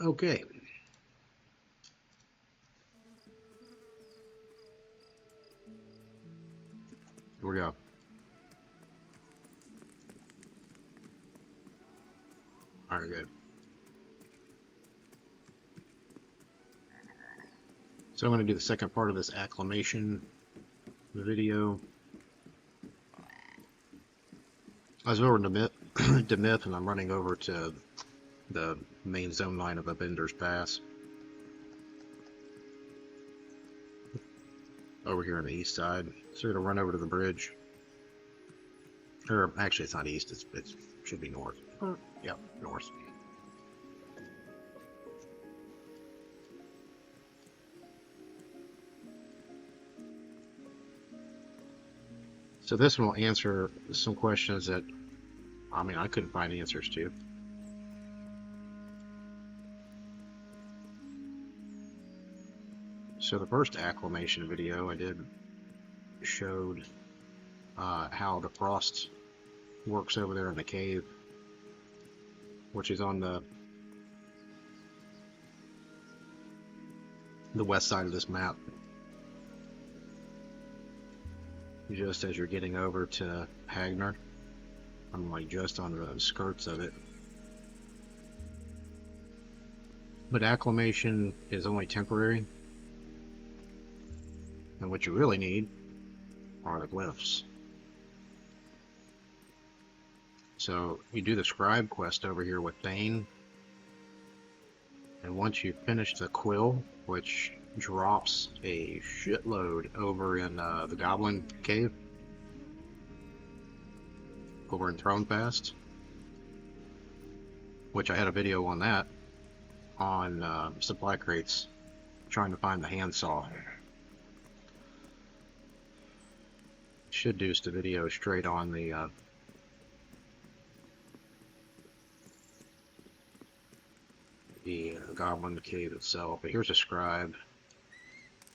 Okay. Here we go. All right, good. So I'm going to do the second part of this acclimation video. I was over in Demith, and I'm running over to the main zone line of Bender's Pass over here on the east side. So we're going to run over to the bridge. Or actually, it's not east, it should be north. Yep, north. So this one will answer some questions that, I mean, I couldn't find answers to. So the first acclimation video I did showed how the frost works over there in the cave, which is on the west side of this map. Just as you're getting over to Hagner, I'm like just on the skirts of it. But acclimation is only temporary, and what you really need are the glyphs. So you do the scribe quest over here with Thane, and once you finish the quill, which drops a shitload over in the Goblin Cave, over in Throne Fast, which I had a video on that, on supply crates, trying to find the handsaw. Should do the video straight on the Goblin Cave itself. But here's a scribe.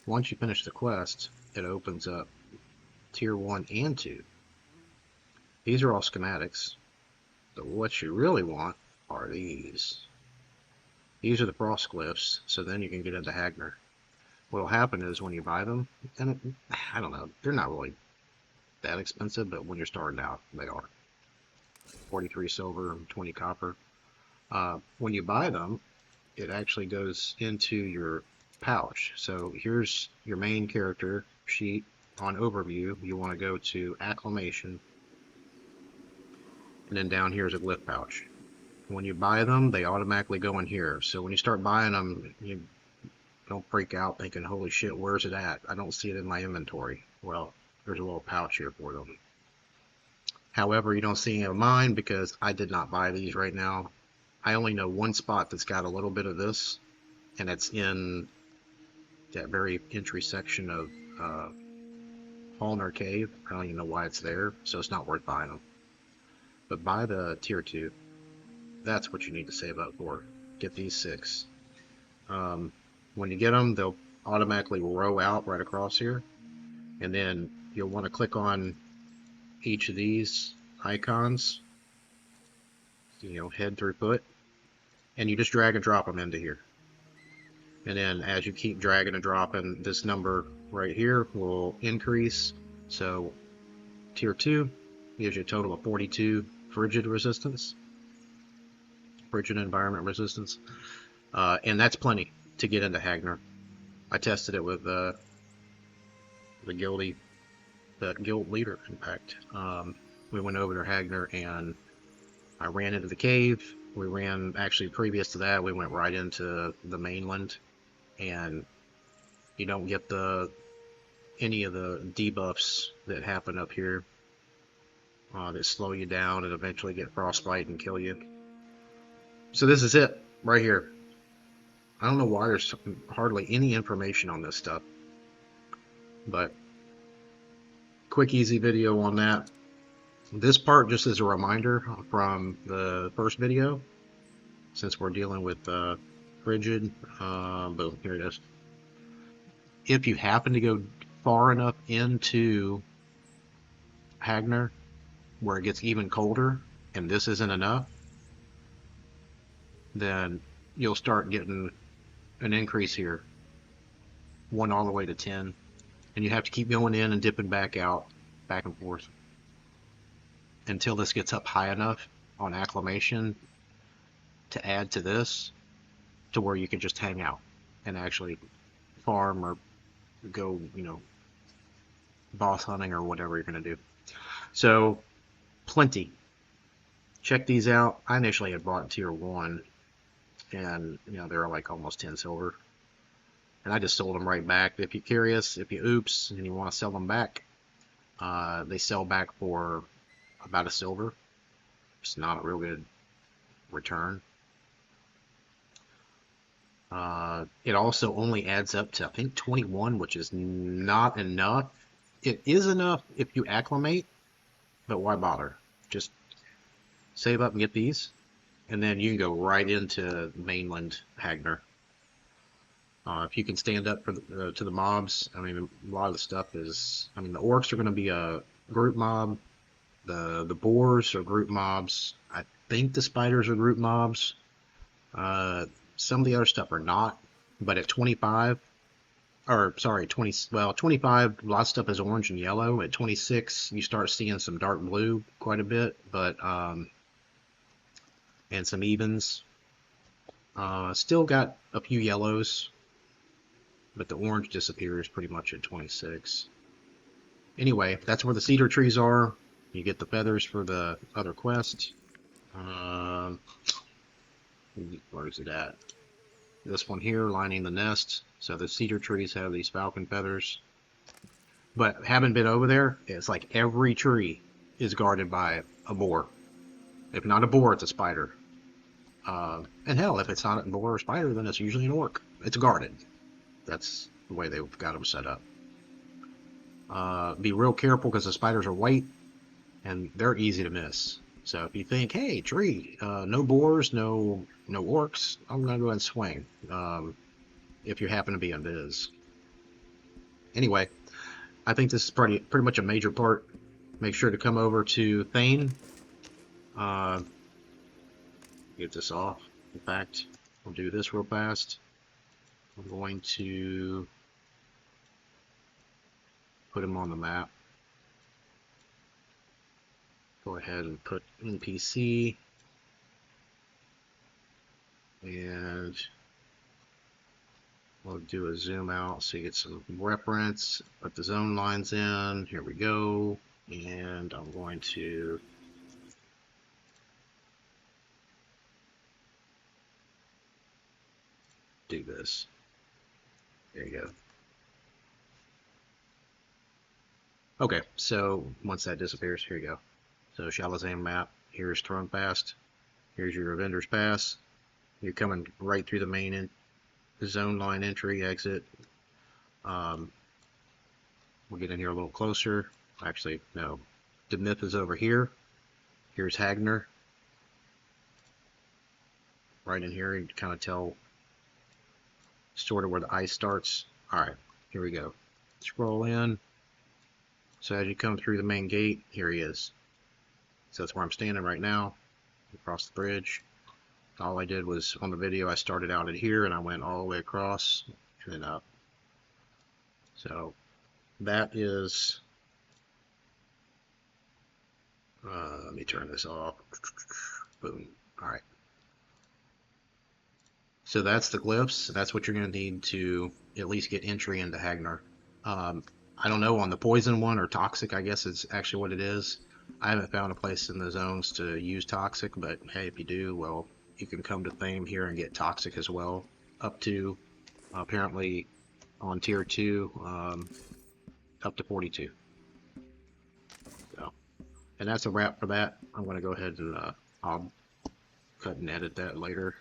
Once you finish the quest, it opens up tier 1 and 2. These are all schematics. But what you really want are these. These are the frost glyphs, so then you can get into Hagner. What'll happen is when you buy them, and I don't know, they're not really that expensive, but when you're starting out, they are. 43 silver, 20 copper. When you buy them, it actually goes into your pouch. So here's your main character sheet. On overview, you want to go to acclimation, and then down here is a glyph pouch. When you buy them, they automatically go in here. So when you start buying them, you don't freak out thinking, holy shit, where's it at? I don't see it in my inventory. Well, there's a little pouch here for them. However, you don't see any of mine because I did not buy these right now. I only know one spot that's got a little bit of this, and it's in that very entry section of Hallner Cave. I don't even know why it's there, so it's not worth buying them. But buy the tier 2. That's what you need to save up for. Get these 6. When you get them, they'll automatically row out right across here, and then you'll want to click on each of these icons, head through foot, and you just drag and drop them into here. And then as you keep dragging and dropping, this number right here will increase. So tier 2 gives you a total of 42 frigid resistance, frigid environment resistance, and that's plenty to get into Hagner. I tested it with the guild leader, in fact. We went over to Hagner and I ran into the cave. We ran, actually previous to that, we went right into the mainland, and you don't get any of the debuffs that happen up here that slow you down and eventually get frostbite and kill you. So this is it right here. I don't know why there's hardly any information on this stuff, but quick easy video on that. This part just as a reminder from the first video, since we're dealing with frigid. Boom, here it is. If you happen to go far enough into Hagner where it gets even colder and this isn't enough, then you'll start getting an increase here, 1 all the way to 10, and you have to keep going in and dipping back out, back and forth, until this gets up high enough on Acclimation to add to this, to where you can just hang out and actually farm or go, boss hunting or whatever you're going to do. So, plenty. Check these out. I initially had bought tier 1, and they were like almost 10 silver. And I just sold them right back. If you're curious, if you oops and you want to sell them back, they sell back for about a silver. It's not a real good return. It also only adds up to, I think, 21, which is not enough. It is enough if you acclimate, but why bother? Just save up and get these, and then you can go right into mainland Hagner. If you can stand up for to the mobs, I mean, a lot of the stuff is, I mean, the orcs are going to be a group mob. The boars are group mobs. I think the spiders are group mobs. Some of the other stuff are not, but at 25, or sorry, 20, well, 25, a lot of stuff is orange and yellow. At 26, you start seeing some dark blue quite a bit, but, and some evens. Still got a few yellows, but the orange disappears pretty much at 26. Anyway, that's where the cedar trees are. You get the feathers for the other quest. Where is it at? This one here, lining the nest. So the cedar trees have these falcon feathers. But haven't been over there. It's like every tree is guarded by a boar. If not a boar, it's a spider. And hell, if it's not a boar or spider, then it's usually an orc. It's guarded. That's the way they've got them set up. Be real careful because the spiders are white and they're easy to miss. So if you think, hey, tree, no boars, no orcs, I'm gonna go ahead and swing. If you happen to be in Viz. Anyway, I think this is pretty much a major part. Make sure to come over to Thane. Get this off. In fact, we'll do this real fast. I'm going to put him on the map. Go ahead and put NPC, and we'll do a zoom out so you get some reference. Put the zone lines in. Here we go. And I'm going to do this. There you go. Okay, so once that disappears, here you go. So Shalazam map, here's Throne Pass, here's your Avenger's Pass. You're coming right through the main zone line entry, exit. We'll get in here a little closer. Actually, no. Demyth is over here. Here's Hagner. Right in here, you can kind of tell sort of where the ice starts. Alright, here we go. Scroll in. So as you come through the main gate, here he is. So that's where I'm standing right now, across the bridge. All I did was, on the video, I started out at here and I went all the way across and then up. So that is, let me turn this off. Boom. Alright. So that's the glyphs. That's what you're going to need to at least get entry into Hagner. I don't know on the poison one, or toxic, I guess is actually what it is. I haven't found a place in the zones to use toxic, but hey, if you do, well, you can come to Thame here and get toxic as well. Up to, apparently, on tier 2, up to 42. So, and that's a wrap for that. I'm going to go ahead and I'll cut and edit that later.